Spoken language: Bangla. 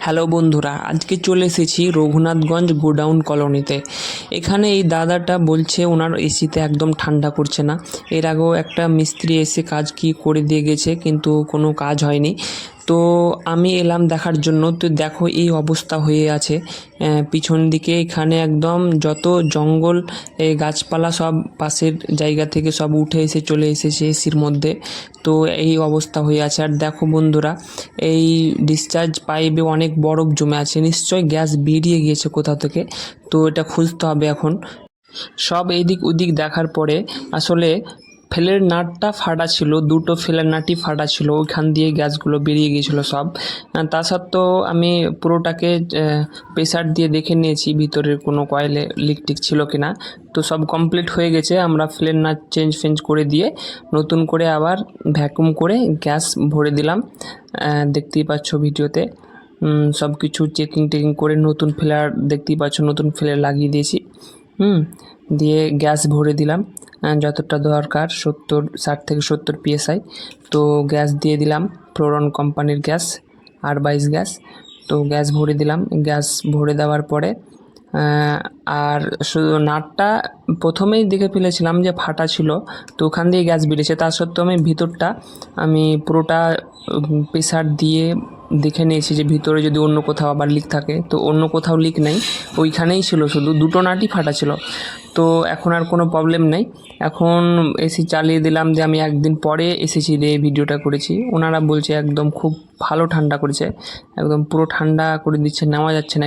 হ্যালো বন্ধুরা, আজকে চলে এসেছি রঘুনাথগঞ্জ গোডাউন কলোনিতে। এখানে এই দাদাটা বলছে ওনার এসিতে একদম ঠান্ডা করছে না। এর আগেও একটা মিস্ত্রি এসে কাজ কি করে দিয়ে গেছে, কিন্তু কোনো কাজ হয়নি। তো আমি এলাম দেখার জন্য। তো দেখো এই অবস্থা হয়ে আছে পিছন দিকে। এখানে একদম যত জঙ্গল গাছপালা সব পাশের জায়গা থেকে সব উঠে এসে চলে এসেছে এসির মধ্যে। তো এই অবস্থা হয়ে আছে। আর দেখো বন্ধুরা, এই ডিসচার্জ পাইপে অনেক বরফ জমে আছে, নিশ্চয়ই গ্যাস বেরিয়ে গিয়েছে কোথাও থেকে। তো এটা খুঁজতে হবে এখন। সব এইদিক ওদিক দেখার পরে আসলে ফেলের নাটটা ফাটা ছিল, দুটো ফেলের নাটই ফাটা ছিল, ওইখান দিয়ে গ্যাসগুলো বেরিয়ে গিয়েছিলো সব। তা সত্ত্বেও আমি পুরোটাকে প্রেসার দিয়ে দেখে নিয়েছি ভিতরের কোনো কয়েলে লিক টিক ছিল কিনা। তো সব কমপ্লিট হয়ে গেছে। আমরা ফ্লের নাট চেঞ্জ করে দিয়ে নতুন করে আবার ভ্যাকুম করে গ্যাস ভরে দিলাম। দেখতেই পাচ্ছ ভিডিওতে সব কিছু চেকিং করে নতুন ফিলার দেখতেই পাচ্ছ, নতুন ফিলার লাগিয়ে দিয়েছি। দিয়ে গ্যাস ভরে দিলাম যতটা দরকার, 60 থেকে 70 PSI। তো গ্যাস দিয়ে দিলাম ফ্লোরন কোম্পানির গ্যাস, R22 গ্যাস। তো গ্যাস ভরে দিলাম। গ্যাস ভরে দেওয়ার পরে আর শুধু নাটটা প্রথমেই দেখে ফেলেছিলাম যে ফাটা ছিল, তো ওখান দিয়ে গ্যাস বেরিয়েছে। তা সত্ত্বেও আমি ভিতরটা পুরোটা প্রেসার দিয়ে দেখে নিয়েছি যে ভিতরে যদি অন্য কোথাও আবার লিক থাকে। তো অন্য কোথাও লিক নেই, ওইখানেই ছিল, শুধু দুটো নাটই ফাটা ছিল। তো এখন আর কোনো প্রবলেম নেই। এখন এসি চালিয়ে দিলাম। যে আমি একদিন পরে এসেছি দিয়ে ভিডিওটা করেছি। ওনারা বলছে একদম খুব ভালো ঠান্ডা করেছে, একদম পুরো ঠান্ডা করে দিচ্ছে, নেওয়া যাচ্ছে না।